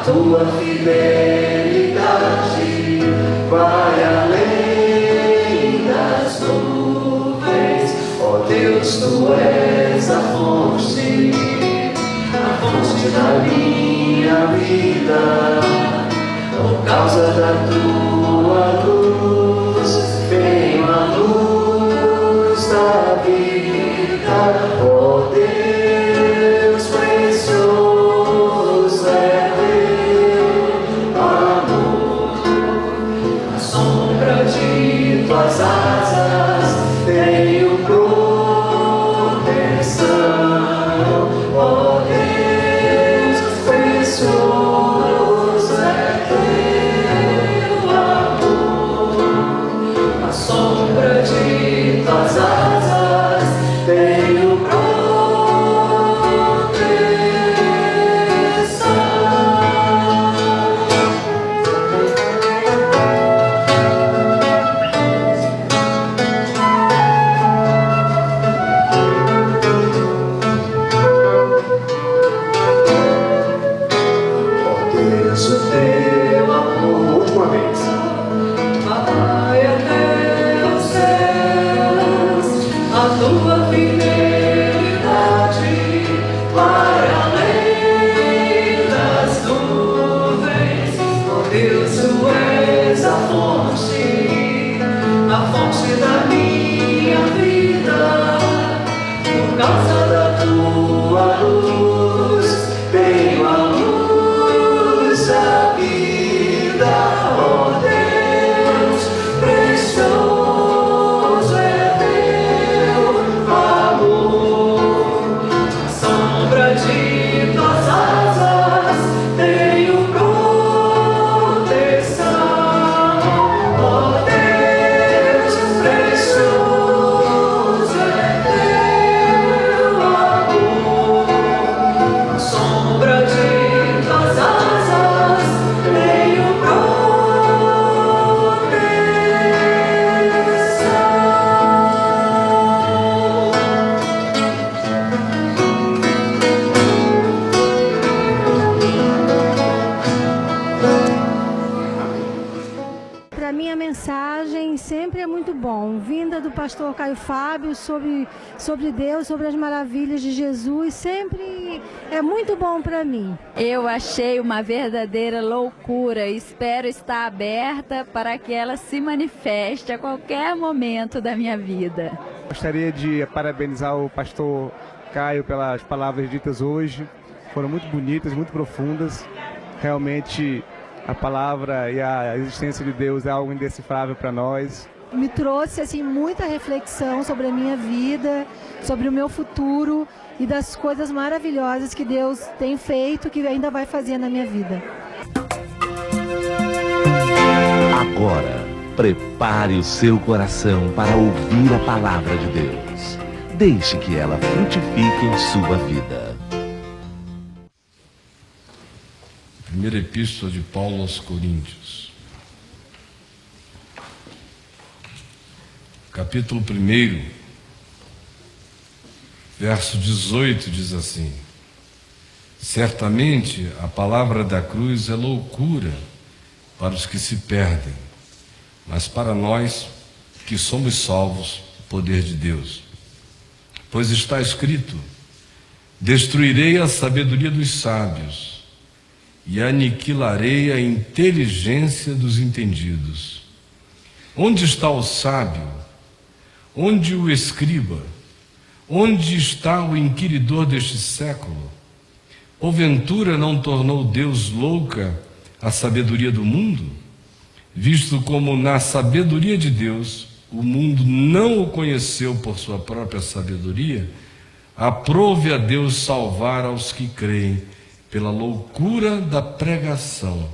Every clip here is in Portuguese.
tua fidelidade vai além das nuvens. Ó Deus, tu és a fonte da minha vida. Por causa da tua luz, venho a luz da vida. Ó Deus, precioso é teu amor. A sombra de tuas asas tenho proteção. Ó Deus, precioso é teu amor. A sombra de tuas asas tenho proteção. Ó Deus, o teu amor. Última vez. Vai até os céus, a tua fidelidade vai além das nuvens. Ó Deus, tu és a fonte da minha vida. Por causa da tua luz, tenho a luz da vida. Ó Deus, precioso é teu amor. A sombra de tuas asas tenho proteção. Ó Deus, precioso é teu amor. A sombra de tuas asas tenho Para mim, a mensagem sempre é muito bom. Vinda do pastor Caio Fábio sobre Deus, sobre as maravilhas de Jesus, sempre é muito bom para mim. Eu achei uma verdadeira loucura. Espero estar aberta para que ela se manifeste a qualquer momento da minha vida. Gostaria de parabenizar o pastor Caio pelas palavras ditas hoje. Foram muito bonitas, muito profundas. Realmente a palavra e a existência de Deus é algo indecifrável para nós. Me trouxe assim muita reflexão sobre a minha vida, sobre o meu futuro e das coisas maravilhosas que Deus tem feito, que ainda vai fazer na minha vida. Agora, prepare o seu coração para ouvir a palavra de Deus. Deixe que ela frutifique em sua vida. Primeira Epístola de Paulo aos Coríntios, capítulo 1, verso 18, diz assim: certamente a palavra da cruz é loucura para os que se perdem, mas para nós que somos salvos, o poder de Deus. Pois está escrito: destruirei a sabedoria dos sábios e aniquilarei a inteligência dos entendidos. Onde está o sábio? Onde o escriba? Onde está o inquiridor deste século? Porventura não tornou Deus louca a sabedoria do mundo? Visto como na sabedoria de Deus o mundo não o conheceu por sua própria sabedoria, aprove a Deus salvar aos que creem pela loucura da pregação,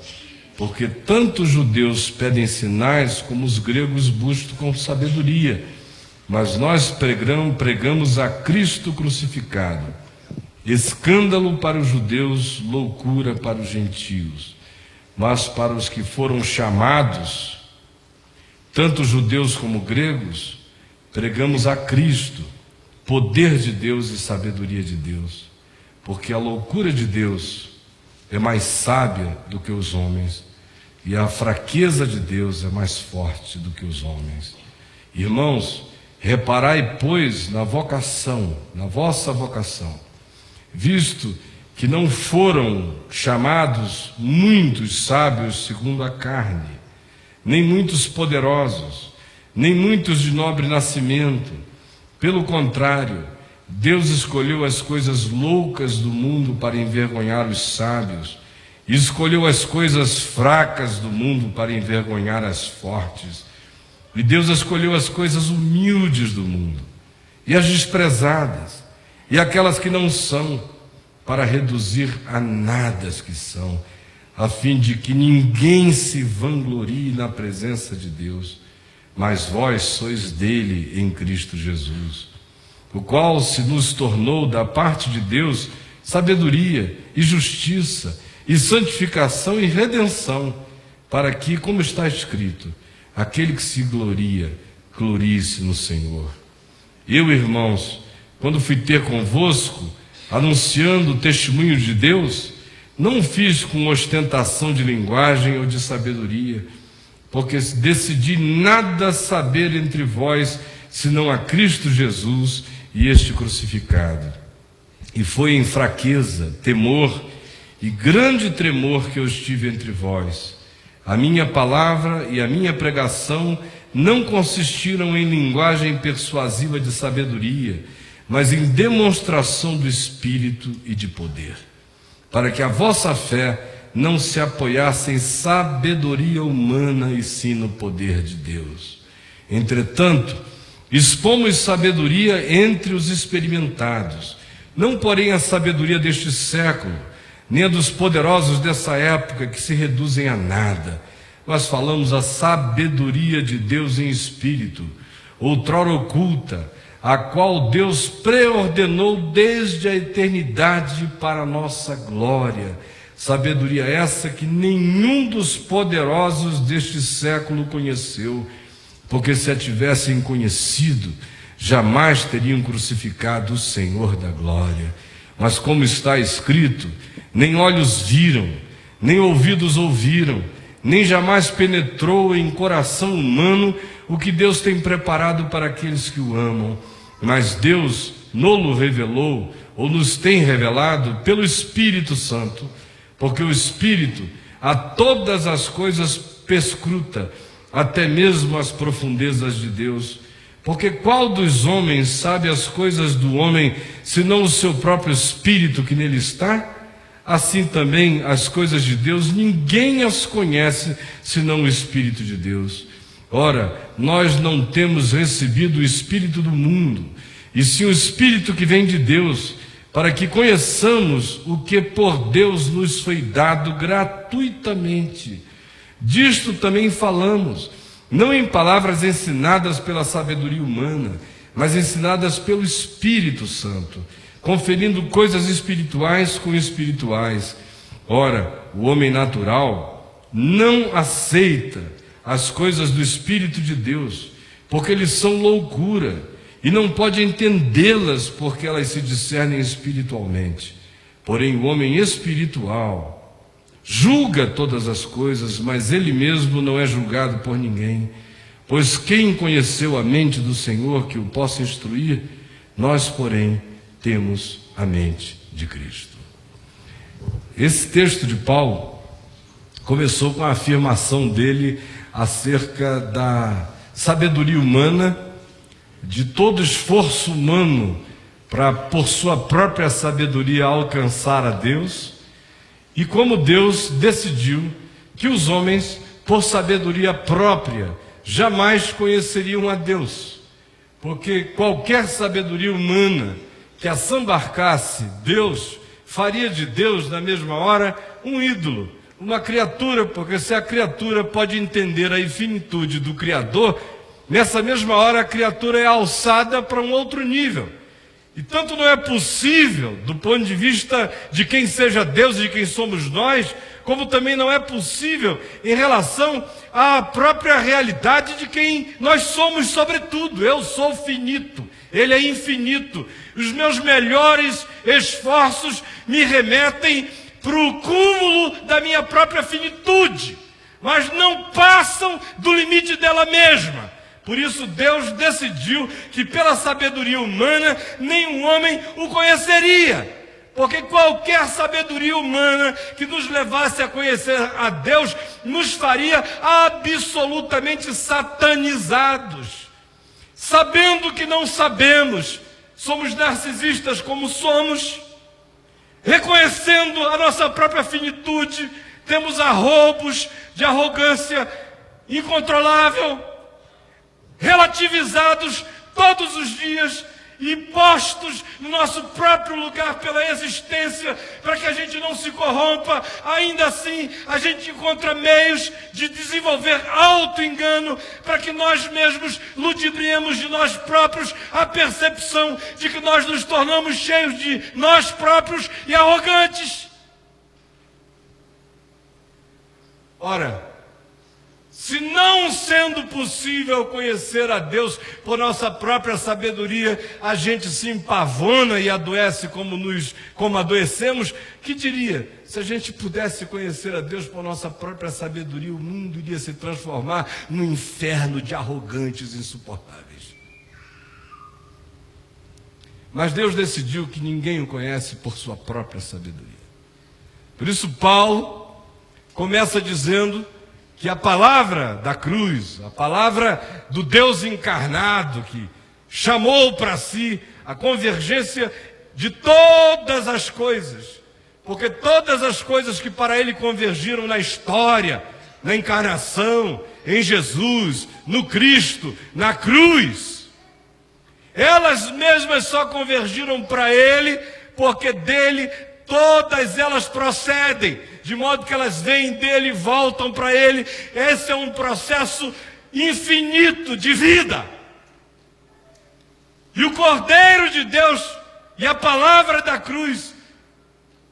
porque tanto os judeus pedem sinais como os gregos buscam sabedoria, mas nós pregamos a Cristo crucificado, escândalo para os judeus, loucura para os gentios, mas para os que foram chamados, tanto judeus como gregos, pregamos a Cristo, poder de Deus e sabedoria de Deus, porque a loucura de Deus é mais sábia do que os homens, e a fraqueza de Deus é mais forte do que os homens. Irmãos, reparai, pois, na vocação, na vossa vocação, visto que não foram chamados muitos sábios segundo a carne, nem muitos poderosos, nem muitos de nobre nascimento. Pelo contrário, Deus escolheu as coisas loucas do mundo para envergonhar os sábios, e escolheu as coisas fracas do mundo para envergonhar as fortes. E Deus escolheu as coisas humildes do mundo, e as desprezadas, e aquelas que não são, para reduzir a nada as que são, a fim de que ninguém se vanglorie na presença de Deus. Mas vós sois dele em Cristo Jesus, o qual se nos tornou da parte de Deus sabedoria e justiça e santificação e redenção, para que, como está escrito, aquele que se gloria, glorie-se no Senhor. Eu, irmãos, quando fui ter convosco, anunciando o testemunho de Deus, não fiz com ostentação de linguagem ou de sabedoria, porque decidi nada saber entre vós, senão a Cristo Jesus e este crucificado. E foi em fraqueza, temor e grande tremor que eu estive entre vós. A minha palavra e a minha pregação não consistiram em linguagem persuasiva de sabedoria, mas em demonstração do Espírito e de poder, para que a vossa fé não se apoiasse em sabedoria humana, e sim no poder de Deus. Entretanto, expomos sabedoria entre os experimentados, não porém a sabedoria deste século, nem a dos poderosos dessa época, que se reduzem a nada, mas falamos a sabedoria de Deus em espírito, outrora oculta, a qual Deus preordenou desde a eternidade para a nossa glória. Sabedoria essa que nenhum dos poderosos deste século conheceu, porque se a tivessem conhecido, jamais teriam crucificado o Senhor da glória. Mas como está escrito, nem olhos viram, nem ouvidos ouviram, nem jamais penetrou em coração humano o que Deus tem preparado para aqueles que o amam. Mas Deus no-lo revelou, ou nos tem revelado, pelo Espírito Santo, porque o Espírito a todas as coisas perscruta, até mesmo as profundezas de Deus. Porque qual dos homens sabe as coisas do homem, senão o seu próprio Espírito que nele está? Assim também as coisas de Deus, ninguém as conhece, senão o Espírito de Deus. Ora, nós não temos recebido o Espírito do mundo, e sim o Espírito que vem de Deus, para que conheçamos o que por Deus nos foi dado gratuitamente. Disto também falamos, não em palavras ensinadas pela sabedoria humana, mas ensinadas pelo Espírito Santo, conferindo coisas espirituais com espirituais. Ora, o homem natural não aceita as coisas do Espírito de Deus, porque eles são loucura, e não pode entendê-las, porque elas se discernem espiritualmente. Porém, o homem espiritual julga todas as coisas, mas ele mesmo não é julgado por ninguém. Pois quem conheceu a mente do Senhor que o possa instruir? Nós, porém, temos a mente de Cristo. Esse texto de Paulo começou com a afirmação dele acerca da sabedoria humana, de todo esforço humano para, por sua própria sabedoria, alcançar a Deus, e como Deus decidiu que os homens, por sabedoria própria, jamais conheceriam a Deus, porque qualquer sabedoria humana que assambarcasse Deus, faria de Deus, na mesma hora, um ídolo, uma criatura, porque se a criatura pode entender a infinitude do Criador, nessa mesma hora a criatura é alçada para um outro nível. E tanto não é possível, do ponto de vista de quem seja Deus e de quem somos nós, como também não é possível em relação à própria realidade de quem nós somos, sobretudo. Eu sou finito, Ele é infinito. Os meus melhores esforços me remetem para o cúmulo da minha própria finitude, mas não passam do limite dela mesma. Por isso Deus decidiu que pela sabedoria humana nenhum homem o conheceria. Porque qualquer sabedoria humana que nos levasse a conhecer a Deus nos faria absolutamente satanizados. Sabendo que não sabemos, somos narcisistas como somos, reconhecendo a nossa própria finitude, temos arroubos de arrogância incontrolável, relativizados todos os dias e postos no nosso próprio lugar pela existência, para que a gente não se corrompa. Ainda assim, a gente encontra meios de desenvolver auto-engano, para que nós mesmos ludibriemos de nós próprios a percepção de que nós nos tornamos cheios de nós próprios e arrogantes. Ora, se não sendo possível conhecer a Deus por nossa própria sabedoria, a gente se empavona e adoece como adoecemos, que diria, se a gente pudesse conhecer a Deus por nossa própria sabedoria, o mundo iria se transformar num inferno de arrogantes insuportáveis. Mas Deus decidiu que ninguém o conhece por sua própria sabedoria. Por isso Paulo começa dizendo que a palavra da cruz, a palavra do Deus encarnado, que chamou para si a convergência de todas as coisas, porque todas as coisas que para ele convergiram na história, na encarnação, em Jesus, no Cristo, na cruz, elas mesmas só convergiram para ele, porque dele todas elas procedem, de modo que elas vêm dele e voltam para ele. Esse é um processo infinito de vida. E o Cordeiro de Deus e a palavra da cruz,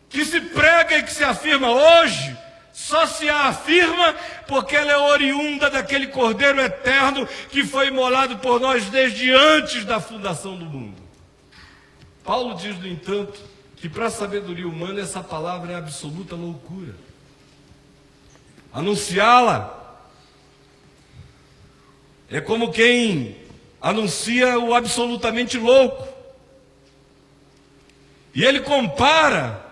que se prega e que se afirma hoje, só se afirma porque ela é oriunda daquele Cordeiro eterno que foi imolado por nós desde antes da fundação do mundo. Paulo diz, no entanto, que para a sabedoria humana essa palavra é absoluta loucura. Anunciá-la é como quem anuncia o absolutamente louco. E ele compara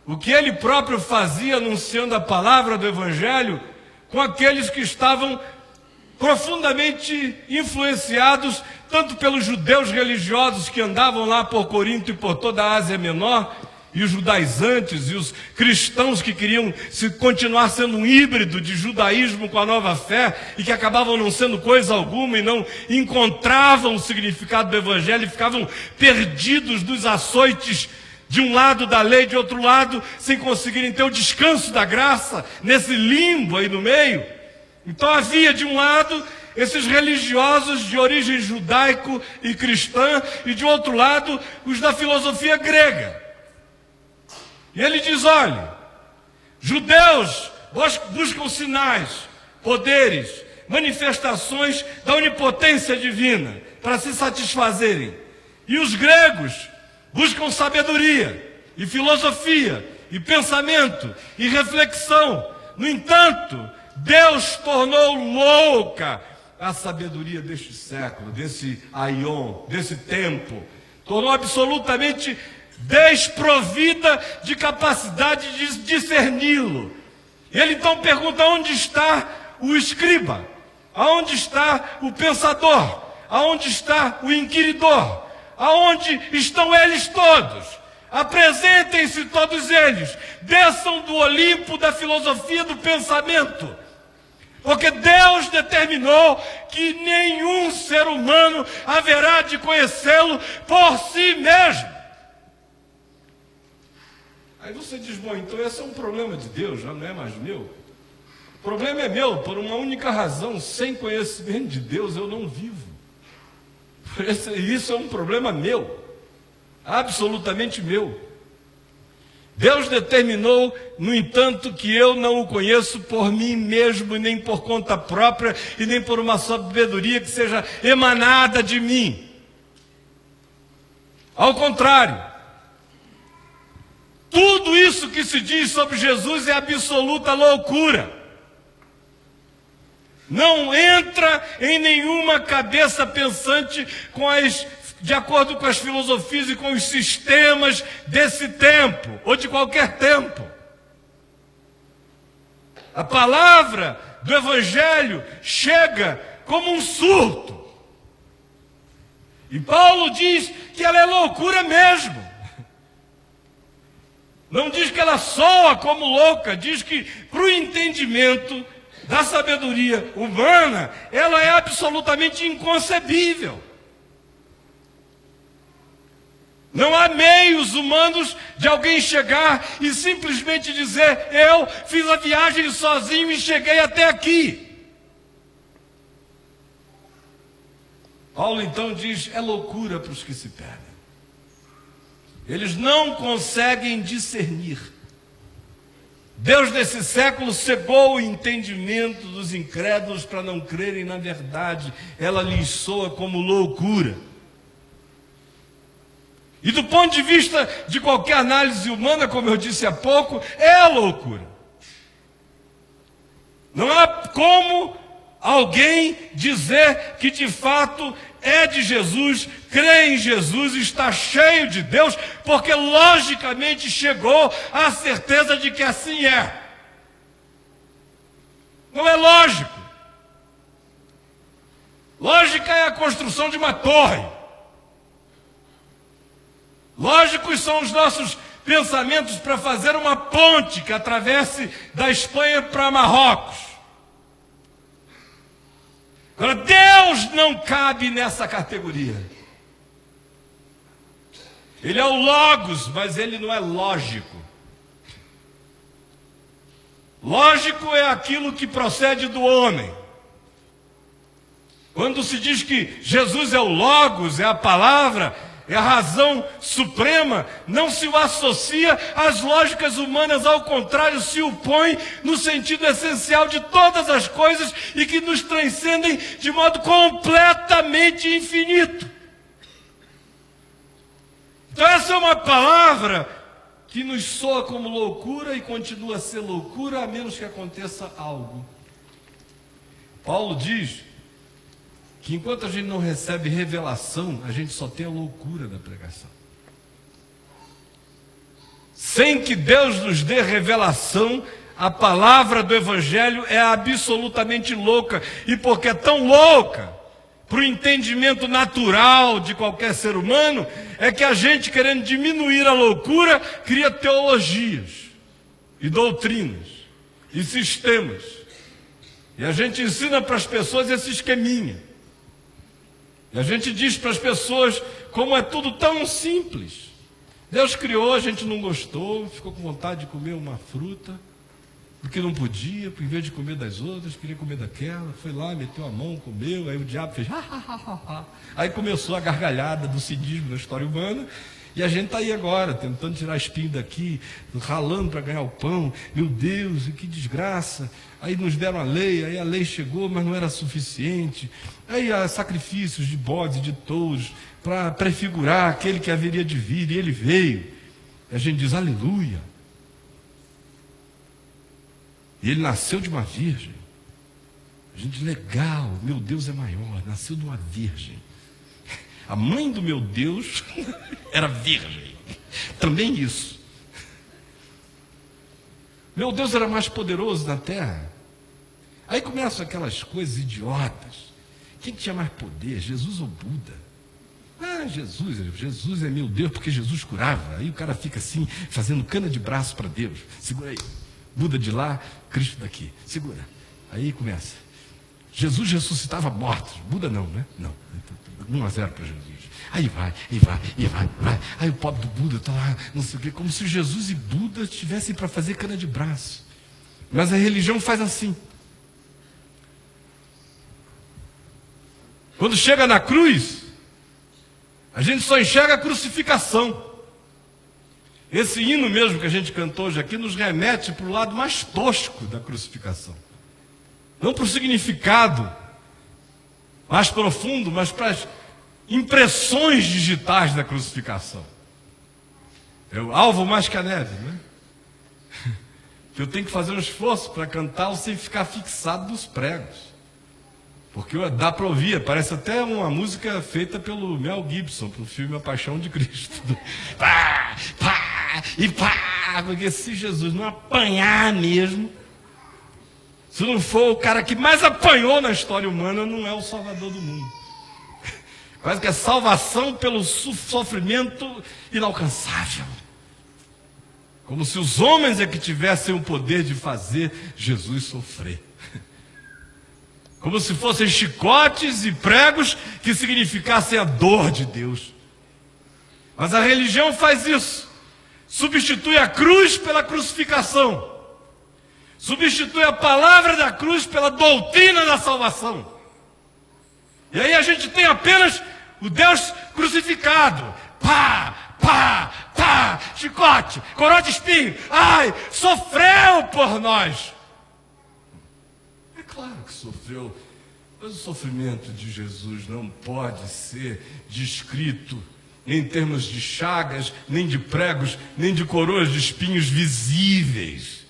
o que ele próprio fazia anunciando a palavra do Evangelho com aqueles que estavam profundamente influenciados tanto pelos judeus religiosos que andavam lá por Corinto e por toda a Ásia Menor, e os judaizantes e os cristãos que queriam continuar sendo um híbrido de judaísmo com a nova fé e que acabavam não sendo coisa alguma e não encontravam o significado do Evangelho e ficavam perdidos nos açoites de um lado da lei, de outro lado, sem conseguirem ter o descanso da graça, nesse limbo aí no meio. Então havia de um lado esses religiosos de origem judaico e cristã, e de outro lado os da filosofia grega. E ele diz, olha, judeus buscam sinais, poderes, manifestações da onipotência divina para se satisfazerem. E os gregos buscam sabedoria e filosofia e pensamento e reflexão. No entanto, Deus tornou louca a sabedoria deste século, desse aion, desse tempo. Tornou absolutamente desprovida de capacidade de discerni-lo. Ele então pergunta, onde está o escriba? Aonde está o pensador? Aonde está o inquiridor? Aonde estão eles todos? Apresentem-se todos eles, desçam do Olimpo da filosofia do pensamento, porque Deus determinou que nenhum ser humano haverá de conhecê-lo por si mesmo. Aí você diz, bom, então esse é um problema de Deus, já não é mais meu. O problema é meu, por uma única razão: sem conhecimento de Deus eu não vivo. Isso é um problema meu, absolutamente meu. Deus determinou, no entanto, que eu não o conheço por mim mesmo, nem por conta própria, e nem por uma sabedoria que seja emanada de mim. Ao contrário, Tudo isso que se diz sobre Jesus é absoluta loucura. Não entra em nenhuma cabeça pensante de acordo com as filosofias e com os sistemas desse tempo, ou de qualquer tempo. A palavra do Evangelho chega como um surto. E Paulo diz que ela é loucura mesmo. Não diz que ela soa como louca, diz que para o entendimento da sabedoria humana, ela é absolutamente inconcebível. Não há meios humanos de alguém chegar e simplesmente dizer: eu fiz a viagem sozinho e cheguei até aqui. Paulo então diz: é loucura para os que se perdem. Eles não conseguem discernir. Deus desse século cegou o entendimento dos incrédulos para não crerem na verdade. Ela lhes soa como loucura. E do ponto de vista de qualquer análise humana, como eu disse há pouco, é loucura. Não há como alguém dizer que de fato é de Jesus, crê em Jesus, está cheio de Deus, porque logicamente chegou à certeza de que assim é. Não é lógico. Lógica é a construção de uma torre. Lógicos são os nossos pensamentos para fazer uma ponte que atravesse da Espanha para Marrocos. Agora, Deus não cabe nessa categoria. Ele é o Logos, mas ele não é lógico. Lógico é aquilo que procede do homem. Quando se diz que Jesus é o Logos, é a palavra, é a razão suprema, não se o associa às lógicas humanas, ao contrário, se o põe no sentido essencial de todas as coisas e que nos transcendem de modo completamente infinito. Então essa é uma palavra que nos soa como loucura e continua a ser loucura, a menos que aconteça algo. Paulo diz que enquanto a gente não recebe revelação, a gente só tem a loucura da pregação. Sem que Deus nos dê revelação, a palavra do Evangelho é absolutamente louca. E porque é tão louca, para o entendimento natural de qualquer ser humano, é que a gente, querendo diminuir a loucura, cria teologias, e doutrinas, e sistemas. E a gente ensina para as pessoas esse esqueminha. E a gente diz para as pessoas como é tudo tão simples. Deus criou, a gente não gostou, ficou com vontade de comer uma fruta, porque não podia, porque em vez de comer das outras, queria comer daquela, foi lá, meteu a mão, comeu, aí o diabo fez aí começou a gargalhada do cinismo na história humana, e a gente está aí agora, tentando tirar espinho daqui, ralando para ganhar o pão. Meu Deus, que desgraça. Aí nos deram a lei, aí a lei chegou, mas não era suficiente. Aí há sacrifícios de bodes e de touros para prefigurar aquele que haveria de vir, e ele veio. E a gente diz, aleluia. E ele nasceu de uma virgem. A gente, legal, meu Deus é maior, nasceu de uma virgem. A mãe do meu Deus era virgem. Também isso. Meu Deus era mais poderoso na terra. Aí começam aquelas coisas idiotas. Quem tinha mais poder, Jesus ou Buda? Ah, Jesus é meu Deus, porque Jesus curava. Aí o cara fica assim, fazendo cana de braço para Deus. Segura aí. Buda de lá, Cristo daqui. Segura. Aí começa. Jesus ressuscitava mortos. Buda não, né? Não. 1-0 para Jesus. Aí vai. Aí o pobre do Buda está lá, não sei o quê, como se Jesus e Buda estivessem para fazer cana de braço. Mas a religião faz assim. Quando chega na cruz, a gente só enxerga a crucificação. Esse hino mesmo que a gente cantou hoje aqui nos remete para o lado mais tosco da crucificação. Não para o significado mais profundo, mas para as impressões digitais da crucificação. É o alvo mais que a neve, né? Que eu tenho que fazer um esforço para cantá-lo sem ficar fixado nos pregos. Porque dá para ouvir, parece até uma música feita pelo Mel Gibson, para o filme A Paixão de Cristo. Pá, pá, e pá, porque se Jesus não apanhar mesmo, se não for o cara que mais apanhou na história humana, não é o Salvador do mundo. Quase que é salvação pelo sofrimento inalcançável. Como se os homens é que tivessem o poder de fazer Jesus sofrer. Como se fossem chicotes e pregos que significassem a dor de Deus. Mas a religião faz isso. Substitui a cruz pela crucificação. Substitui a palavra da cruz pela doutrina da salvação. E aí a gente tem apenas o Deus crucificado. Pá, pá, pá, chicote, coroa de espinho. Ai, sofreu por nós. É claro que sofreu, mas o sofrimento de Jesus não pode ser descrito nem em termos de chagas, nem de pregos, nem de coroas de espinhos visíveis.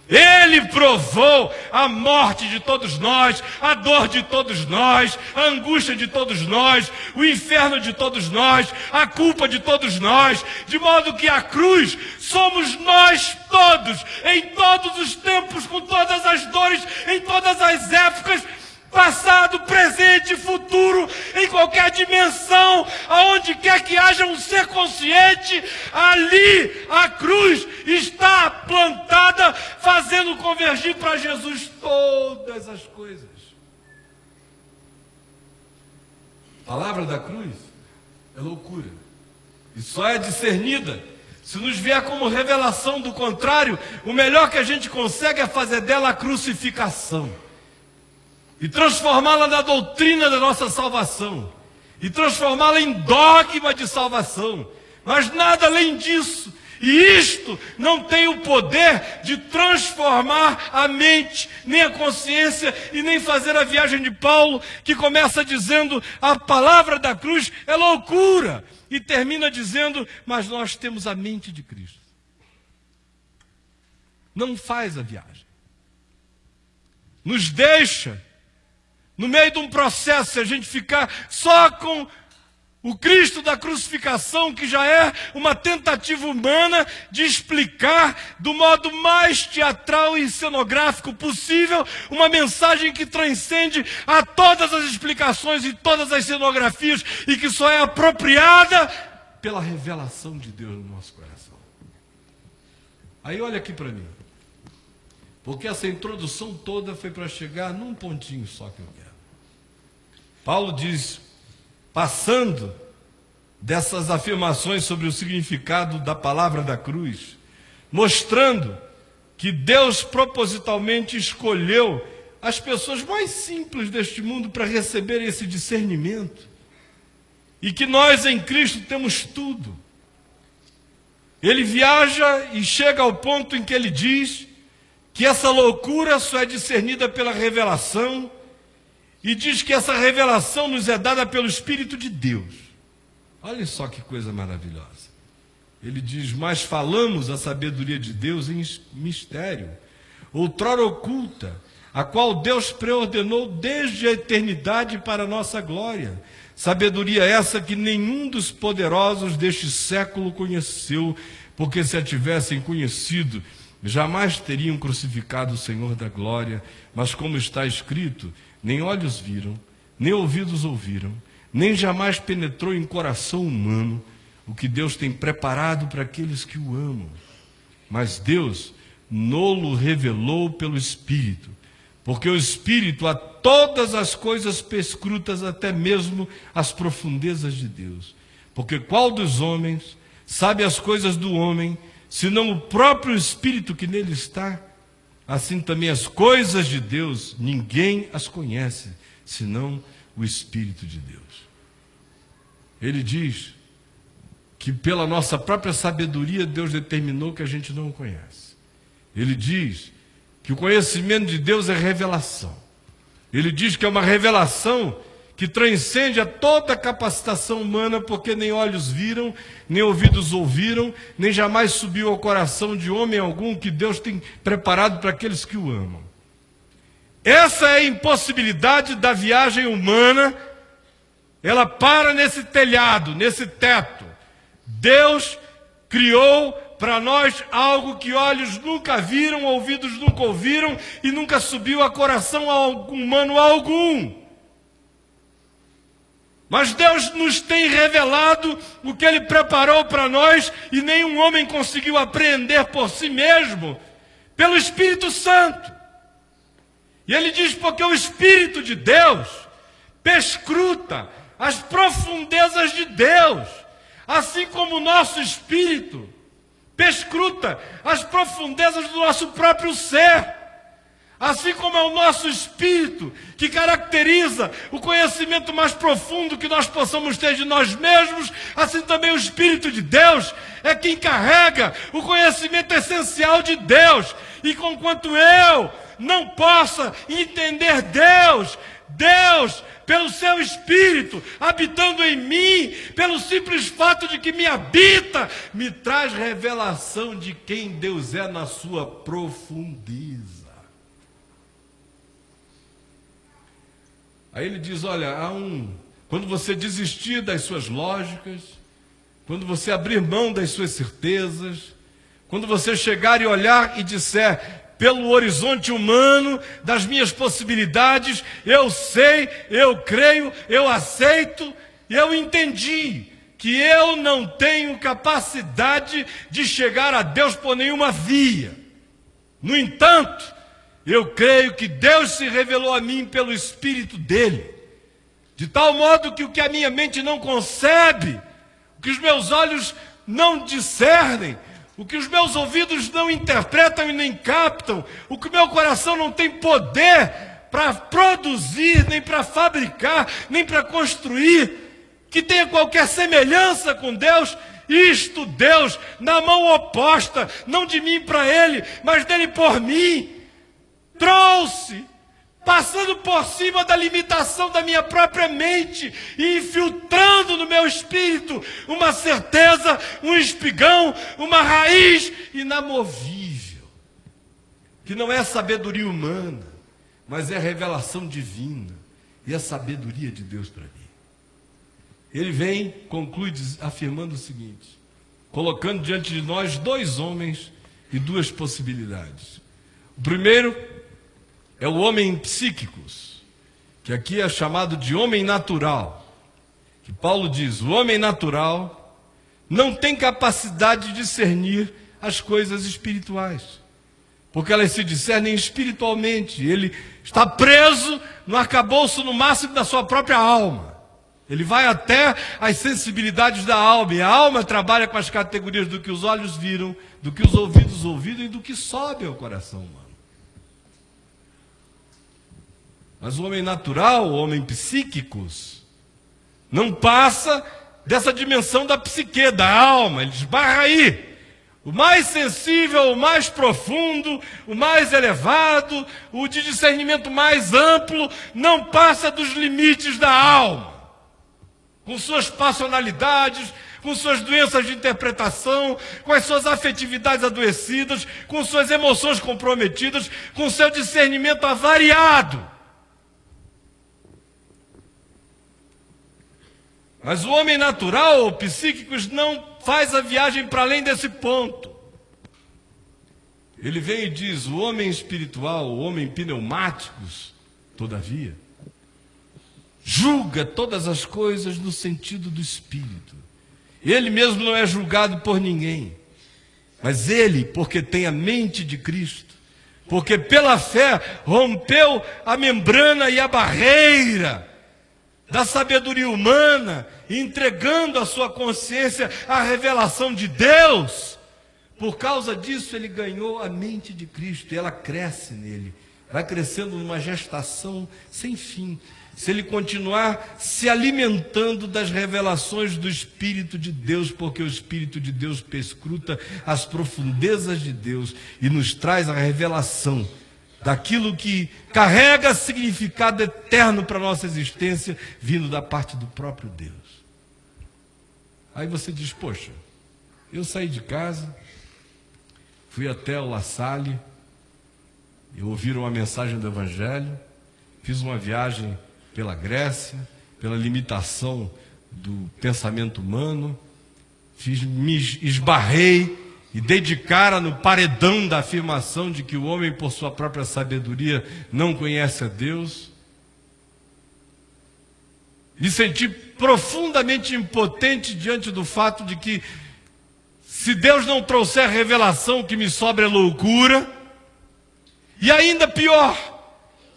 Ele provou a morte de todos nós, a dor de todos nós, a angústia de todos nós, o inferno de todos nós, a culpa de todos nós, de modo que a cruz somos nós todos, em todos os tempos, com todas as dores, em todas as épocas, passado, presente, futuro, em qualquer dimensão, aonde quer que haja um ser consciente, ali a cruz está plantada, fazendo convergir para Jesus todas as coisas. A palavra da cruz é loucura, e só é discernida se nos vier como revelação. Do contrário, o melhor que a gente consegue é fazer dela a crucificação. E transformá-la na doutrina da nossa salvação. E transformá-la em dogma de salvação. Mas nada além disso. E isto não tem o poder de transformar a mente, nem a consciência, e nem fazer a viagem de Paulo, que começa dizendo: a palavra da cruz é loucura. E termina dizendo: mas nós temos a mente de Cristo. Não faz a viagem. Nos deixa no meio de um processo, se a gente ficar só com o Cristo da crucificação, que já é uma tentativa humana de explicar do modo mais teatral e cenográfico possível uma mensagem que transcende a todas as explicações e todas as cenografias e que só é apropriada pela revelação de Deus no nosso coração. Aí olha aqui para mim, porque essa introdução toda foi para chegar num pontinho só que eu quero. Paulo diz, passando dessas afirmações sobre o significado da palavra da cruz, mostrando que Deus propositalmente escolheu as pessoas mais simples deste mundo para receber esse discernimento, e que nós em Cristo temos tudo. Ele viaja e chega ao ponto em que ele diz que essa loucura só é discernida pela revelação, e diz que essa revelação nos é dada pelo Espírito de Deus. Olha só que coisa maravilhosa. Ele diz: mas falamos a sabedoria de Deus em mistério, outrora oculta, a qual Deus preordenou desde a eternidade para a nossa glória. Sabedoria essa que nenhum dos poderosos deste século conheceu, porque se a tivessem conhecido, jamais teriam crucificado o Senhor da glória. Mas como está escrito, nem olhos viram, nem ouvidos ouviram, nem jamais penetrou em coração humano o que Deus tem preparado para aqueles que o amam. Mas Deus no-lo revelou pelo Espírito, porque o Espírito a todas as coisas perscrutas, até mesmo as profundezas de Deus. Porque qual dos homens sabe as coisas do homem, senão o próprio Espírito que nele está? Assim também as coisas de Deus, ninguém as conhece, senão o Espírito de Deus. Ele diz que pela nossa própria sabedoria, Deus determinou que a gente não o conhece. Ele diz que o conhecimento de Deus é revelação. Ele diz que é uma revelação que transcende a toda a capacitação humana, porque nem olhos viram, nem ouvidos ouviram, nem jamais subiu ao coração de homem algum que Deus tem preparado para aqueles que o amam. Essa é a impossibilidade da viagem humana. Ela para nesse telhado, nesse teto. Deus criou para nós algo que olhos nunca viram, ouvidos nunca ouviram e nunca subiu a coração humano algum. Mas Deus nos tem revelado o que Ele preparou para nós e nenhum homem conseguiu apreender por si mesmo, pelo Espírito Santo. E Ele diz, porque o Espírito de Deus perscruta as profundezas de Deus, assim como o nosso espírito perscruta as profundezas do nosso próprio ser. Assim como é o nosso espírito que caracteriza o conhecimento mais profundo que nós possamos ter de nós mesmos, assim também o Espírito de Deus é quem carrega o conhecimento essencial de Deus. E conquanto eu não possa entender Deus, pelo seu Espírito, habitando em mim, pelo simples fato de que me habita, me traz revelação de quem Deus é na sua profundeza. Aí ele diz, olha, quando você desistir das suas lógicas, quando você abrir mão das suas certezas, quando você chegar e olhar e disser, pelo horizonte humano das minhas possibilidades, eu sei, eu creio, eu aceito, eu entendi que eu não tenho capacidade de chegar a Deus por nenhuma via. No entanto, eu creio que Deus se revelou a mim pelo Espírito dele, de tal modo que o que a minha mente não concebe, o que os meus olhos não discernem, o que os meus ouvidos não interpretam e nem captam, o que o meu coração não tem poder para produzir, nem para fabricar, nem para construir, que tenha qualquer semelhança com Deus, isto Deus, na mão oposta, não de mim para Ele, mas dele por mim, trouxe, passando por cima da limitação da minha própria mente e infiltrando no meu espírito uma certeza, um espigão, uma raiz inamovível, que não é sabedoria humana, mas é revelação divina e a sabedoria de Deus para mim. Ele vem, conclui afirmando o seguinte, colocando diante de nós dois homens e duas possibilidades. O primeiro é o homem psíquicos, que aqui é chamado de homem natural, que Paulo diz, o homem natural não tem capacidade de discernir as coisas espirituais, porque elas se discernem espiritualmente. Ele está preso no arcabouço no máximo da sua própria alma. Ele vai até as sensibilidades da alma, e a alma trabalha com as categorias do que os olhos viram, do que os ouvidos ouviram e do que sobe ao coração humano. Mas o homem natural, o homem psíquicos, não passa dessa dimensão da psique, da alma, ele esbarra aí. O mais sensível, o mais profundo, o mais elevado, o de discernimento mais amplo, não passa dos limites da alma. Com suas passionalidades, com suas doenças de interpretação, com as suas afetividades adoecidas, com suas emoções comprometidas, com seu discernimento avariado. Mas o homem natural, ou psíquicos, não faz a viagem para além desse ponto. Ele vem e diz, o homem espiritual, o homem pneumáticos, todavia, julga todas as coisas no sentido do Espírito. Ele mesmo não é julgado por ninguém, mas ele, porque tem a mente de Cristo, porque pela fé rompeu a membrana e a barreira da sabedoria humana, entregando a sua consciência à revelação de Deus. Por causa disso ele ganhou a mente de Cristo, e ela cresce nele, vai crescendo numa gestação sem fim, se ele continuar se alimentando das revelações do Espírito de Deus, porque o Espírito de Deus perscruta as profundezas de Deus e nos traz a revelação daquilo que carrega significado eterno para a nossa existência, vindo da parte do próprio Deus. Aí você diz, poxa, eu saí de casa, fui até o La Salle, eu ouvi uma mensagem do Evangelho, fiz uma viagem pela Grécia, pela limitação do pensamento humano, me esbarrei e dei de cara no paredão da afirmação de que o homem, por sua própria sabedoria, não conhece a Deus. Me senti profundamente impotente diante do fato de que, se Deus não trouxer revelação, o que me sobra é loucura. E ainda pior,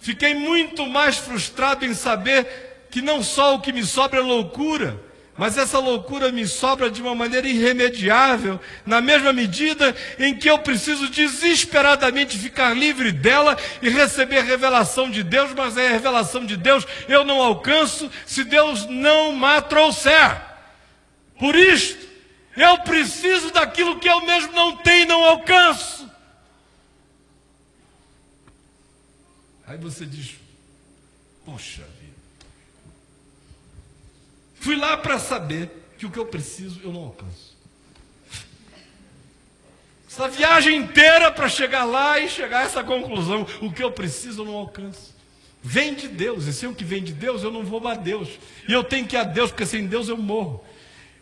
fiquei muito mais frustrado em saber que não só o que me sobra é loucura, mas essa loucura me sobra de uma maneira irremediável, na mesma medida em que eu preciso desesperadamente ficar livre dela e receber revelação de Deus, mas a revelação de Deus eu não alcanço se Deus não me trouxer. Por isto, eu preciso daquilo que eu mesmo não tenho e não alcanço. Aí você diz, poxa vida, fui lá para saber que o que eu preciso eu não alcanço. Essa viagem inteira para chegar lá e chegar a essa conclusão, o que eu preciso eu não alcanço. Vem de Deus, e se o que vem de Deus, eu não vou a Deus. E eu tenho que ir a Deus, porque sem Deus eu morro.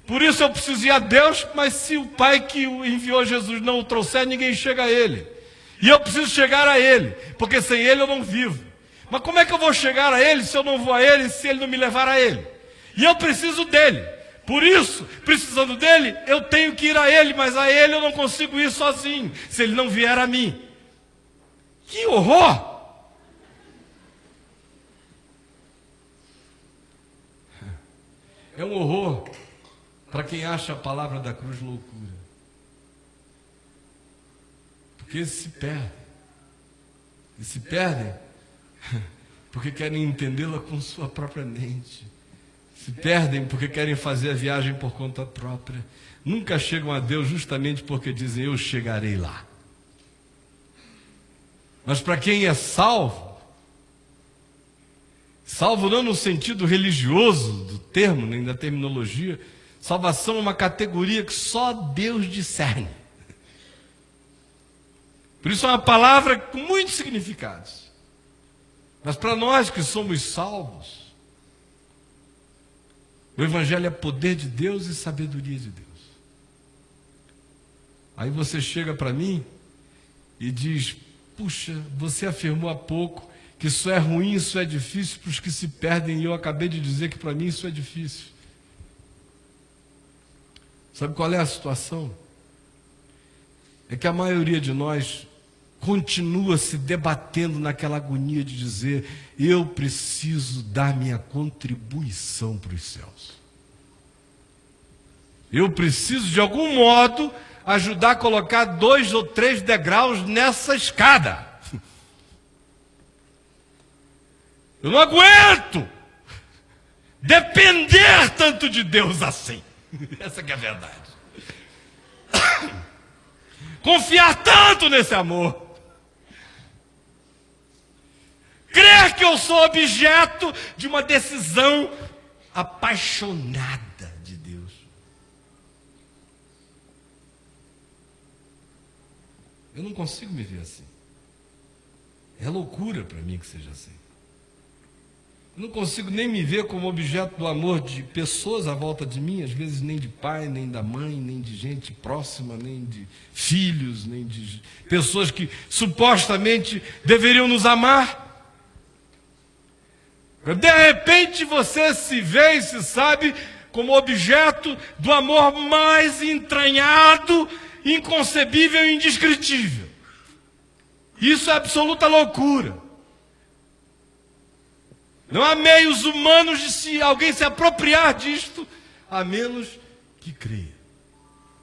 Por isso eu preciso ir a Deus, mas se o Pai que o enviou Jesus não o trouxer, ninguém chega a Ele. E eu preciso chegar a Ele, porque sem Ele eu não vivo. Mas como é que eu vou chegar a Ele se eu não vou a Ele, se Ele não me levar a Ele? E eu preciso dEle. Por isso, precisando dEle, eu tenho que ir a Ele, mas a Ele eu não consigo ir sozinho, se Ele não vier a mim. Que horror! É um horror para quem acha a palavra da cruz loucura. Porque eles se perdem. E se perdem porque querem entendê-la com sua própria mente. Se perdem porque querem fazer a viagem por conta própria. Nunca chegam a Deus justamente porque dizem, eu chegarei lá. Mas para quem é salvo, salvo não no sentido religioso do termo, nem da terminologia, salvação é uma categoria que só Deus discerne. Por isso é uma palavra com muitos significados. Mas para nós que somos salvos, o Evangelho é poder de Deus e sabedoria de Deus. Aí você chega para mim e diz, puxa, você afirmou há pouco que isso é ruim, isso é difícil para os que se perdem, e eu acabei de dizer que para mim isso é difícil. Sabe qual é a situação? É que a maioria de nós continua se debatendo naquela agonia de dizer, eu preciso dar minha contribuição para os céus. Eu preciso, de algum modo, ajudar a colocar 2 ou 3 degraus nessa escada. Eu não aguento depender tanto de Deus assim. Essa que é a verdade. Confiar tanto nesse amor. Crer que eu sou objeto de uma decisão apaixonada de Deus. Eu não consigo me ver assim. É loucura para mim que seja assim. Eu não consigo nem me ver como objeto do amor de pessoas à volta de mim, às vezes nem de pai, nem da mãe, nem de gente próxima, nem de filhos, nem de pessoas que supostamente deveriam nos amar. De repente você se vê e se sabe como objeto do amor mais entranhado, inconcebível e indescritível. Isso é absoluta loucura. Não há meios humanos de se alguém se apropriar disto, a menos que creia.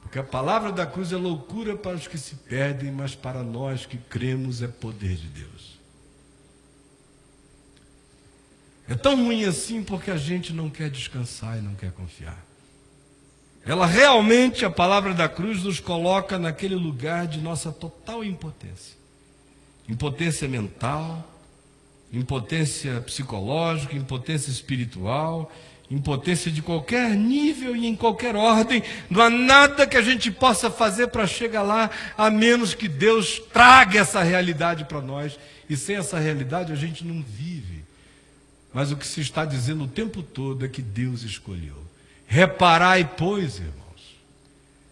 Porque a palavra da cruz é loucura para os que se perdem, mas para nós que cremos é poder de Deus. É tão ruim assim porque a gente não quer descansar e não quer confiar. Ela realmente, a palavra da cruz, nos coloca naquele lugar de nossa total impotência. impotência mental, impotência psicológica, impotência espiritual, impotência de qualquer nível e em qualquer ordem. Não há nada que a gente possa fazer para chegar lá, a menos que Deus traga essa realidade para nós. E sem essa realidade a gente não vive. Mas o que se está dizendo o tempo todo é que Deus escolheu. Reparai, pois, irmãos.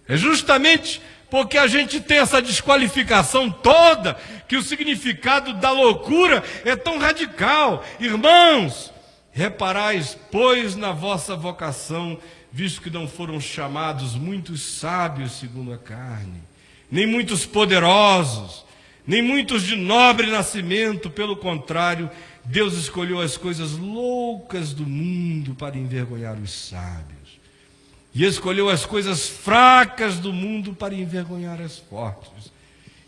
É justamente porque a gente tem essa desqualificação toda que o significado da loucura é tão radical. Irmãos, reparais, pois, na vossa vocação, visto que não foram chamados muitos sábios segundo a carne, nem muitos poderosos, nem muitos de nobre nascimento. Pelo contrário, Deus escolheu as coisas loucas do mundo para envergonhar os sábios, e escolheu as coisas fracas do mundo para envergonhar as fortes.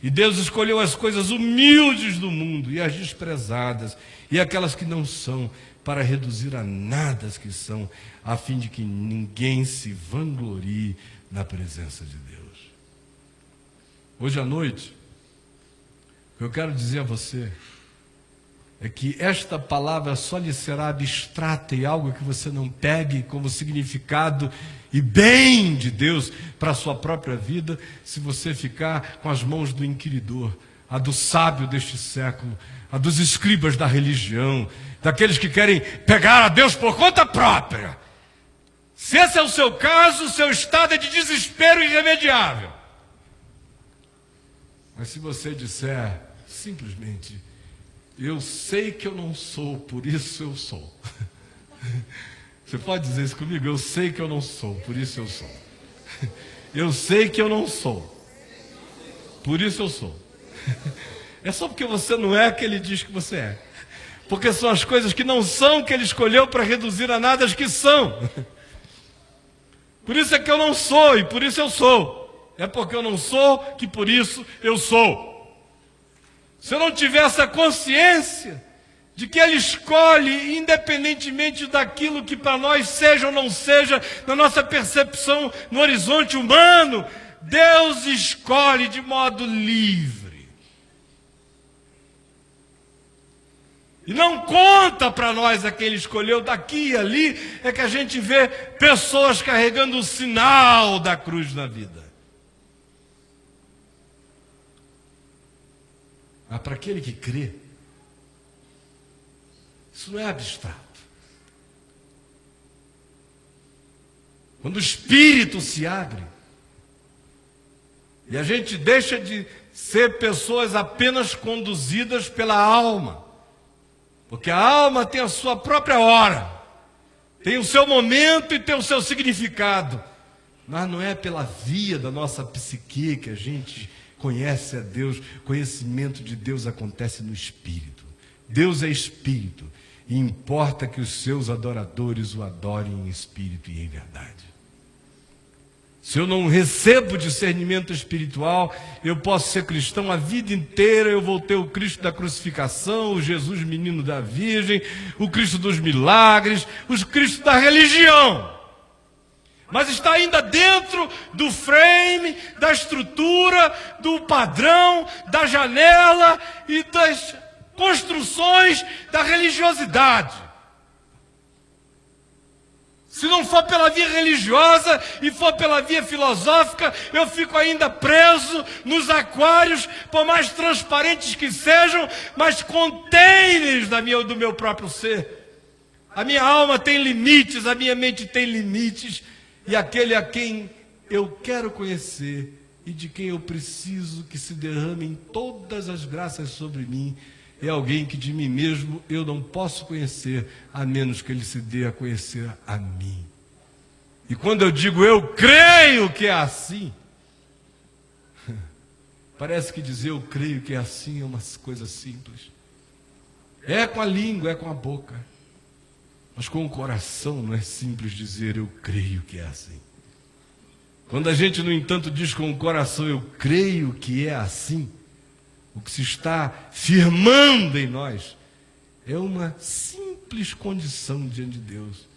E Deus escolheu as coisas humildes do mundo e as desprezadas e aquelas que não são, para reduzir a nada as que são, a fim de que ninguém se vanglorie na presença de Deus. Hoje à noite, o que eu quero dizer a você é que esta palavra só lhe será abstrata e algo que você não pegue como significado e bem de Deus para a sua própria vida, se você ficar com as mãos do inquiridor, a do sábio deste século, a dos escribas da religião, daqueles que querem pegar a Deus por conta própria. Se esse é o seu caso, o seu estado é de desespero irremediável. Mas se você disser simplesmente: eu sei que eu não sou, por isso eu sou. Você pode dizer isso comigo? Eu sei que eu não sou, por isso eu sou. Eu sei que eu não sou, por isso eu sou. É só porque você não é que ele diz que você é. Porque são as coisas que não são que ele escolheu para reduzir a nada as que são. Por isso é que eu não sou e por isso eu sou. É porque eu não sou que por isso eu sou. Se eu não tiver essa consciência de que ele escolhe, independentemente daquilo que para nós seja ou não seja, na nossa percepção, no horizonte humano, Deus escolhe de modo livre. E não conta para nós a quem ele escolheu. Daqui e ali é que a gente vê pessoas carregando o sinal da cruz na vida. Mas para aquele que crê, isso não é abstrato. Quando o espírito se abre, e a gente deixa de ser pessoas apenas conduzidas pela alma, porque a alma tem a sua própria hora, tem o seu momento e tem o seu significado, mas não é pela via da nossa psique que a gente conhece a Deus. Conhecimento de Deus acontece no Espírito. Deus é Espírito, e importa que os seus adoradores o adorem em espírito e em verdade. Se eu não recebo discernimento espiritual, eu posso ser cristão a vida inteira, eu vou ter o Cristo da crucificação, o Jesus menino da Virgem, o Cristo dos milagres, os Cristo da religião. Mas está ainda dentro do frame, da estrutura, do padrão, da janela e das construções da religiosidade. Se não for pela via religiosa e for pela via filosófica, eu fico ainda preso nos aquários, por mais transparentes que sejam, mas contêineres do meu próprio ser. A minha alma tem limites, a minha mente tem limites, e aquele a quem eu quero conhecer e de quem eu preciso que se derramem todas as graças sobre mim, é alguém que de mim mesmo eu não posso conhecer, a menos que ele se dê a conhecer a mim. E quando eu digo eu creio que é assim, parece que dizer eu creio que é assim é uma coisa simples. É com a língua, é com a boca. Mas com o coração não é simples dizer eu creio que é assim. Quando a gente, no entanto, diz com o coração eu creio que é assim, o que se está firmando em nós é uma simples condição diante de Deus.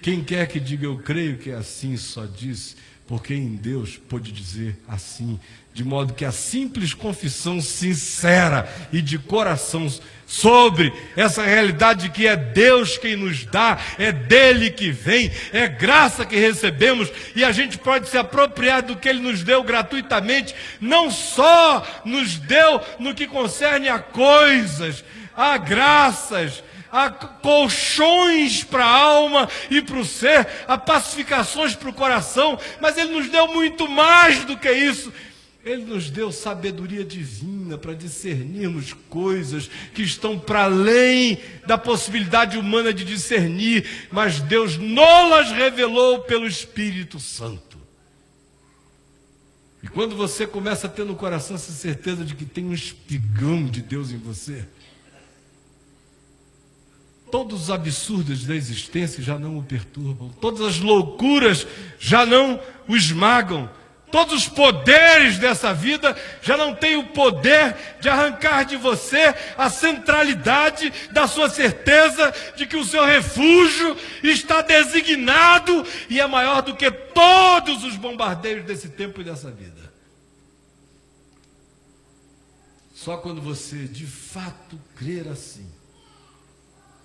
Quem quer que diga eu creio que é assim, só diz porque em Deus pôde dizer assim, de modo que a simples confissão sincera e de coração sobre essa realidade que é Deus quem nos dá, é dele que vem, é graça que recebemos e a gente pode se apropriar do que ele nos deu gratuitamente, não só nos deu no que concerne a coisas, a graças, a colchões para a alma e para o ser, a pacificações para o coração, mas ele nos deu muito mais do que isso. Ele nos deu sabedoria divina para discernirmos coisas que estão para além da possibilidade humana de discernir, mas Deus nos revelou pelo Espírito Santo. E quando você começa a ter no coração essa certeza de que tem um espigão de Deus em você, todos os absurdos da existência já não o perturbam, todas as loucuras já não o esmagam, todos os poderes dessa vida já não têm o poder de arrancar de você a centralidade da sua certeza de que o seu refúgio está designado e é maior do que todos os bombardeios desse tempo e dessa vida. Só quando você de fato crer assim,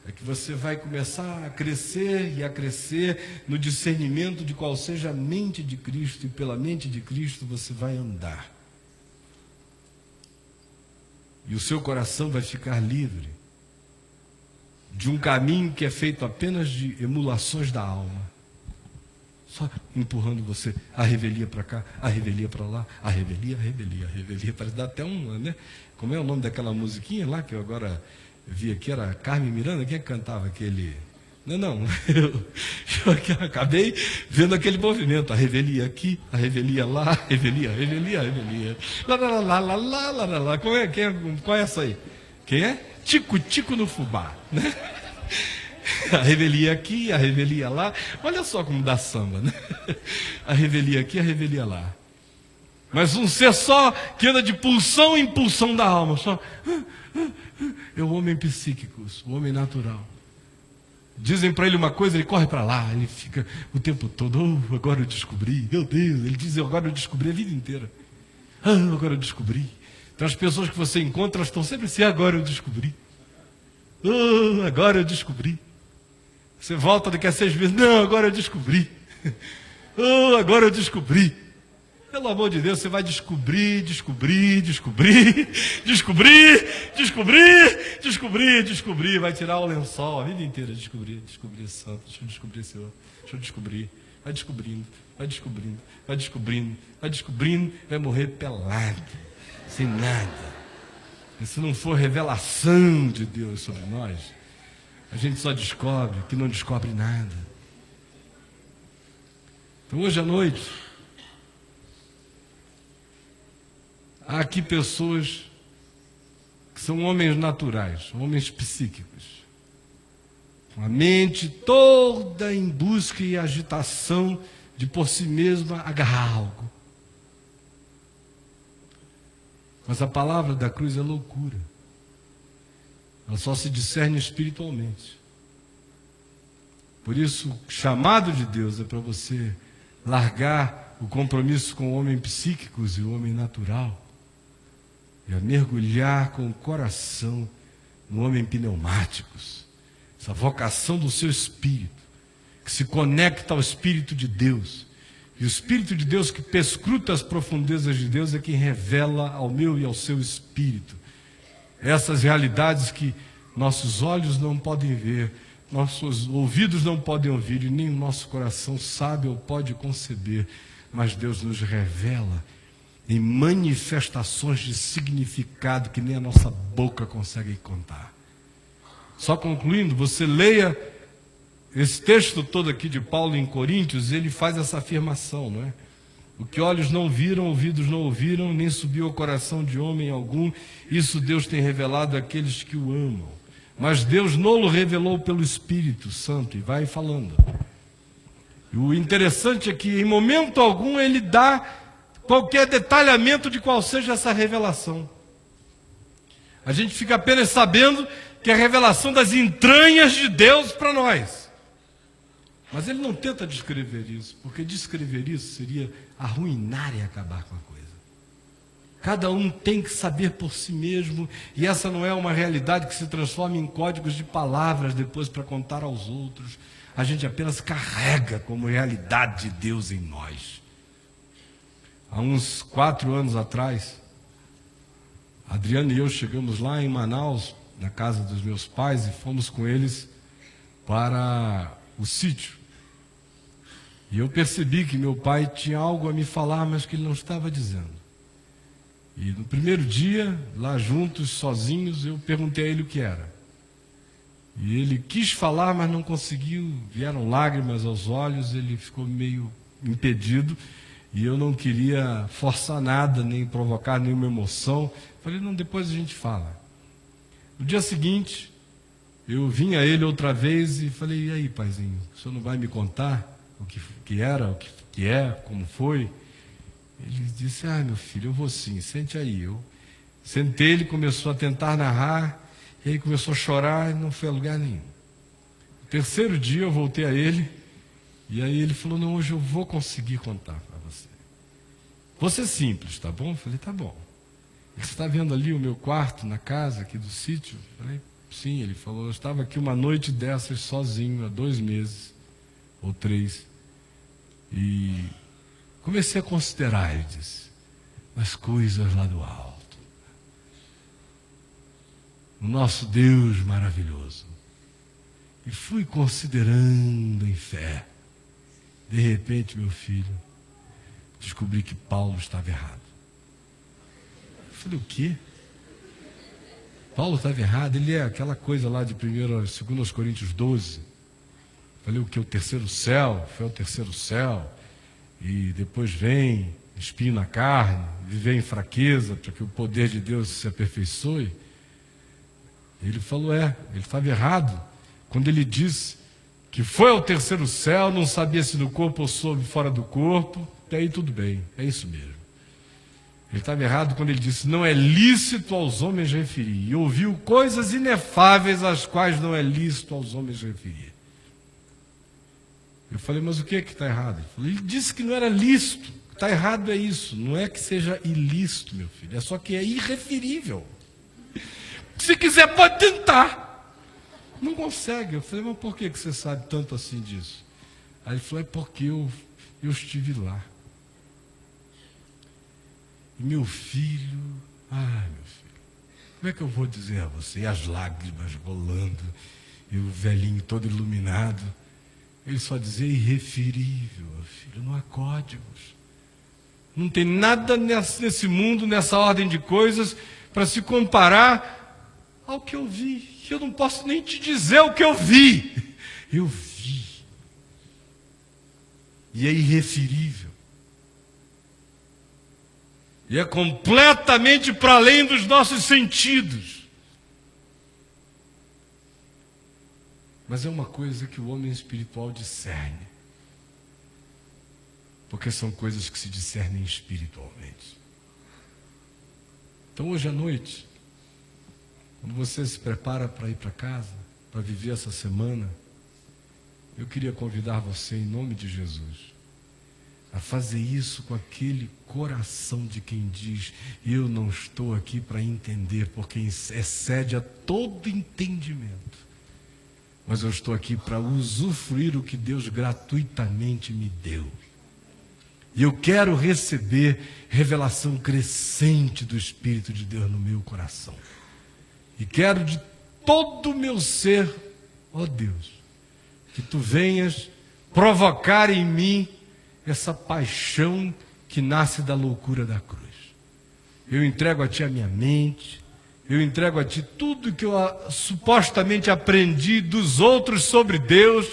é que você vai começar a crescer e a crescer no discernimento de qual seja a mente de Cristo, e pela mente de Cristo você vai andar. E o seu coração vai ficar livre de um caminho que é feito apenas de emulações da alma, só empurrando você, a revelia para cá, a revelia para lá, a revelia, parece dar até uma, né? Como é o nome daquela musiquinha lá que eu agora vi aqui, era Carmen Miranda, quem é que cantava aquele? Não, eu acabei vendo aquele movimento, a revelia aqui, a revelia lá, a revelia, lá, qual é essa aí? Quem é? Tico no fubá, né? A revelia aqui, a revelia lá, olha só como dá samba, né? A revelia aqui, a revelia lá. Mas um ser só que anda de pulsão em pulsão da alma, só é o homem psíquico, o homem natural. Dizem para ele uma coisa, ele corre para lá, ele fica o tempo todo, agora eu descobri, meu Deus, ele diz, agora eu descobri a vida inteira. Agora eu descobri. Então as pessoas que você encontra, elas estão sempre assim, agora eu descobri. Agora eu descobri. Você volta daqui a 6 meses, não, agora eu descobri. Agora eu descobri. Pelo amor de Deus, você vai descobrir, vai tirar o lençol a vida inteira, descobrir santo, deixa eu descobrir Senhor, deixa eu descobrir, vai descobrindo, vai morrer pelado, sem nada. E se não for revelação de Deus sobre nós, a gente só descobre que não descobre nada. Então hoje à noite, há aqui pessoas que são homens naturais, homens psíquicos, com a mente toda em busca e agitação de por si mesma agarrar algo. Mas a palavra da cruz é loucura. Ela só se discerne espiritualmente. Por isso, o chamado de Deus é para você largar o compromisso com o homem psíquico e o homem natural e a mergulhar com o coração no homem pneumáticos, essa vocação do seu espírito, que se conecta ao Espírito de Deus. E o Espírito de Deus que perscruta as profundezas de Deus é quem revela ao meu e ao seu espírito essas realidades que nossos olhos não podem ver, nossos ouvidos não podem ouvir e nem o nosso coração sabe ou pode conceber, mas Deus nos revela em manifestações de significado que nem a nossa boca consegue contar. Só concluindo, você leia esse texto todo aqui de Paulo em Coríntios, ele faz essa afirmação, não é? O que olhos não viram, ouvidos não ouviram, nem subiu ao coração de homem algum, isso Deus tem revelado àqueles que o amam. Mas Deus não o revelou pelo Espírito Santo, e vai falando. E o interessante é que em momento algum ele dá qualquer detalhamento de qual seja essa revelação. A gente fica apenas sabendo que é a revelação das entranhas de Deus para nós. Mas ele não tenta descrever isso, porque descrever isso seria arruinar e acabar com a coisa. Cada um tem que saber por si mesmo, e essa não é uma realidade que se transforma em códigos de palavras depois para contar aos outros. A gente apenas carrega como realidade de Deus em nós. Há uns 4 anos atrás, Adriana e eu chegamos lá em Manaus, na casa dos meus pais, e fomos com eles para o sítio. E eu percebi que meu pai tinha algo a me falar, mas que ele não estava dizendo. E no primeiro dia, lá juntos, sozinhos, eu perguntei a ele o que era. E ele quis falar, mas não conseguiu, vieram lágrimas aos olhos, ele ficou meio impedido, e eu não queria forçar nada, nem provocar nenhuma emoção. Falei, não, depois a gente fala. No dia seguinte, eu vim a ele outra vez e falei, e aí, paizinho, o senhor não vai me contar o que era, o que é, como foi? Ele disse, meu filho, eu vou sim, sente aí. Eu sentei, ele começou a tentar narrar, e aí começou a chorar e não foi a lugar nenhum. No terceiro dia eu voltei a ele, e aí ele falou, não, hoje eu vou conseguir contar para você. Vou ser simples, tá bom? Eu falei, tá bom. Você está vendo ali o meu quarto na casa aqui do sítio? Eu falei, sim. Ele falou, eu estava aqui uma noite dessas sozinho, há 2 meses, ou 3, e comecei a considerar, ele disse, as coisas lá do alto. O nosso Deus maravilhoso. E fui considerando em fé. De repente, meu filho, descobri que Paulo estava errado. Eu falei, o quê? Paulo estava errado? Ele é aquela coisa lá de 2 Coríntios 12. Falei, o que? O terceiro céu? Foi o terceiro céu. E depois vem espinho na carne, viver em fraqueza, para que o poder de Deus se aperfeiçoe. Ele falou, ele estava errado, quando ele disse que foi ao terceiro céu, não sabia se no corpo ou fora do corpo, até aí tudo bem, é isso mesmo. Ele estava errado quando ele disse, não é lícito aos homens referir, e ouviu coisas inefáveis às quais não é lícito aos homens referir. Eu falei, mas o que está errado? Ele falou, ele disse que não era lícito. Está errado é isso. Não é que seja ilícito, meu filho. É só que é irreferível. Se quiser, pode tentar. Não consegue. Eu falei, mas por que você sabe tanto assim disso? Aí ele falou, é porque eu estive lá. E meu filho, meu filho, como é que eu vou dizer a você? E as lágrimas rolando, e o velhinho todo iluminado. Ele só dizia irreferível, meu filho, não há códigos. Não tem nada nesse mundo, nessa ordem de coisas, para se comparar ao que eu vi. Eu não posso nem te dizer o que eu vi. Eu vi. E é irreferível. E é completamente para além dos nossos sentidos. Mas é uma coisa que o homem espiritual discerne. Porque são coisas que se discernem espiritualmente. Então hoje à noite, quando você se prepara para ir para casa, para viver essa semana, eu queria convidar você, em nome de Jesus, a fazer isso com aquele coração de quem diz, eu não estou aqui para entender, porque excede a todo entendimento. Mas eu estou aqui para usufruir o que Deus gratuitamente me deu. E eu quero receber revelação crescente do Espírito de Deus no meu coração. E quero de todo o meu ser, ó Deus, que Tu venhas provocar em mim essa paixão que nasce da loucura da cruz. Eu entrego a Ti a minha mente, eu entrego a Ti tudo que eu supostamente aprendi dos outros sobre Deus,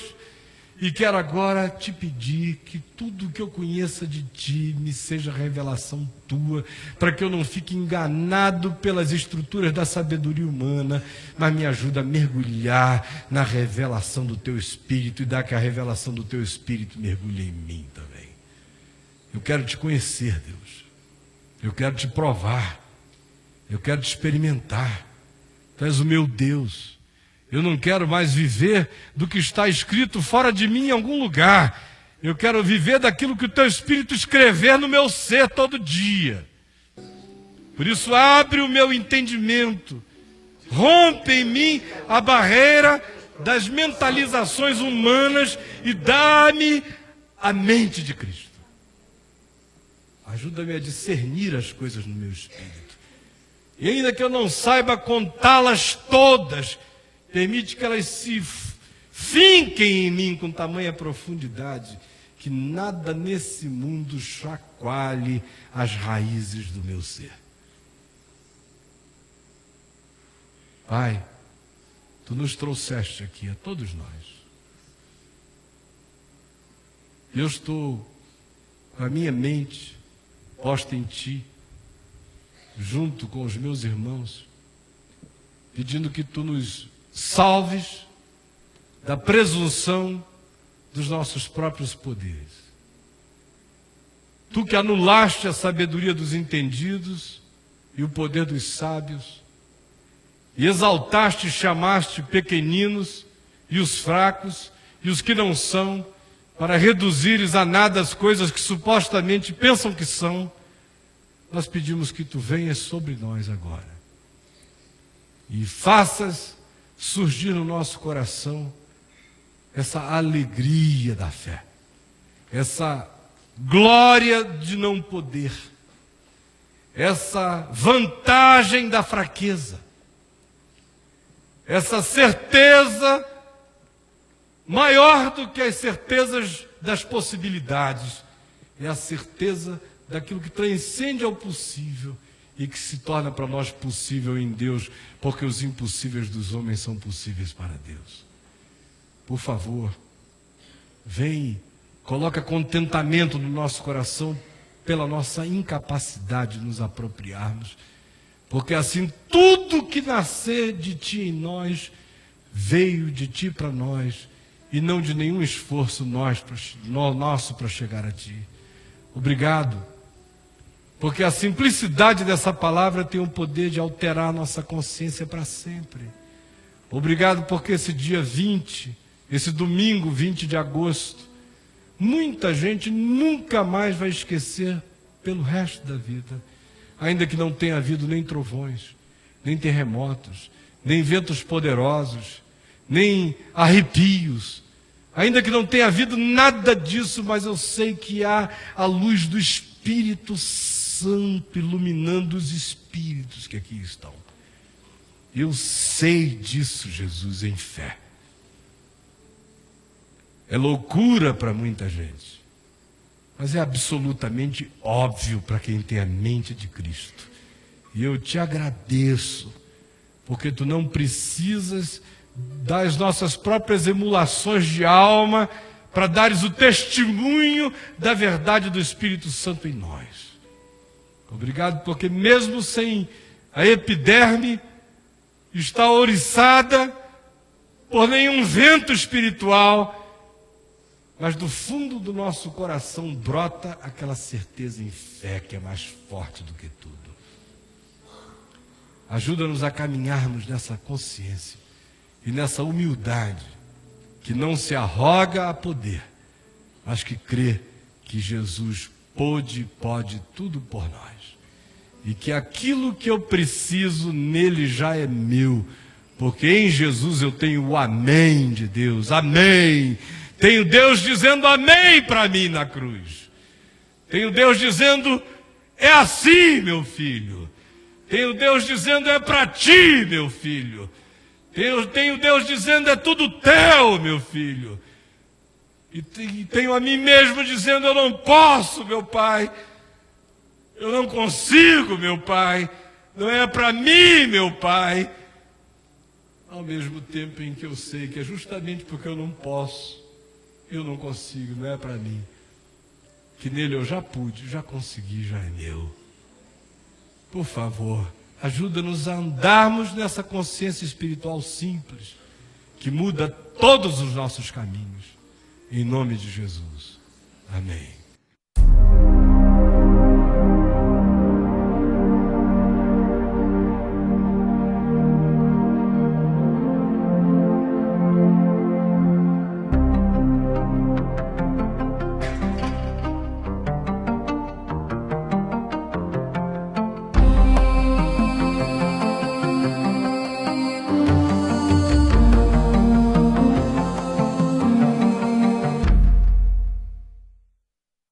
e quero agora Te pedir que tudo que eu conheça de Ti me seja revelação Tua, para que eu não fique enganado pelas estruturas da sabedoria humana, mas me ajude a mergulhar na revelação do Teu Espírito, e dar que a revelação do Teu Espírito mergulhe em mim também. Eu quero Te conhecer, Deus. Eu quero Te provar. Eu quero Te experimentar. Tu és o meu Deus. Eu não quero mais viver do que está escrito fora de mim em algum lugar. Eu quero viver daquilo que o teu Espírito escrever no meu ser todo dia. Por isso, abre o meu entendimento. Rompe em mim a barreira das mentalizações humanas e dá-me a mente de Cristo. Ajuda-me a discernir as coisas no meu espírito. E ainda que eu não saiba contá-las todas, permite que elas se finquem em mim com tamanha profundidade que nada nesse mundo chacoalhe as raízes do meu ser. Pai, tu nos trouxeste aqui a todos nós. Eu estou com a minha mente posta em ti, junto com os meus irmãos, pedindo que tu nos salves da presunção dos nossos próprios poderes. Tu que anulaste a sabedoria dos entendidos e o poder dos sábios, e exaltaste e chamaste pequeninos e os fracos e os que não são, para reduzires a nada as coisas que supostamente pensam que são, nós pedimos que tu venhas sobre nós agora e faças surgir no nosso coração essa alegria da fé, essa glória de não poder, essa vantagem da fraqueza, essa certeza maior do que as certezas das possibilidades, é a certeza daquilo que transcende ao possível e que se torna para nós possível em Deus, porque os impossíveis dos homens são possíveis para Deus. Por favor, vem, coloca contentamento no nosso coração pela nossa incapacidade de nos apropriarmos, porque assim tudo que nascer de ti em nós veio de ti para nós e não de nenhum esforço nosso para chegar a ti. Obrigado, porque a simplicidade dessa palavra tem o poder de alterar a nossa consciência para sempre. Obrigado porque esse dia 20, esse domingo 20 de agosto, muita gente nunca mais vai esquecer pelo resto da vida, ainda que não tenha havido nem trovões, nem terremotos, nem ventos poderosos, nem arrepios, ainda que não tenha havido nada disso, mas eu sei que há a luz do Espírito Santo iluminando os espíritos que aqui estão. Eu sei disso, Jesus, em fé. É loucura para muita gente, mas é absolutamente óbvio para quem tem a mente de Cristo. E eu te agradeço, porque tu não precisas das nossas próprias emulações de alma para dares o testemunho da verdade do Espírito Santo em nós. Obrigado, porque mesmo sem a epiderme estar ouriçada por nenhum vento espiritual, mas do fundo do nosso coração brota aquela certeza em fé que é mais forte do que tudo. Ajuda-nos a caminharmos nessa consciência e nessa humildade que não se arroga a poder, mas que crê que Jesus pode tudo por nós. E que aquilo que eu preciso nele já é meu, porque em Jesus eu tenho o amém de Deus, amém. Tenho Deus dizendo amém para mim na cruz. Tenho Deus dizendo, é assim, meu filho. Tenho Deus dizendo, é para ti, meu filho. Tenho Deus dizendo, é tudo teu, meu filho. E tenho a mim mesmo dizendo, eu não posso, meu pai. Eu não consigo, meu pai. Não é para mim, meu pai. Ao mesmo tempo em que eu sei que é justamente porque eu não posso, eu não consigo, não é para mim, que nele eu já pude, já consegui, já é meu. Por favor, ajuda-nos a andarmos nessa consciência espiritual simples, que muda todos os nossos caminhos. Em nome de Jesus. Amém.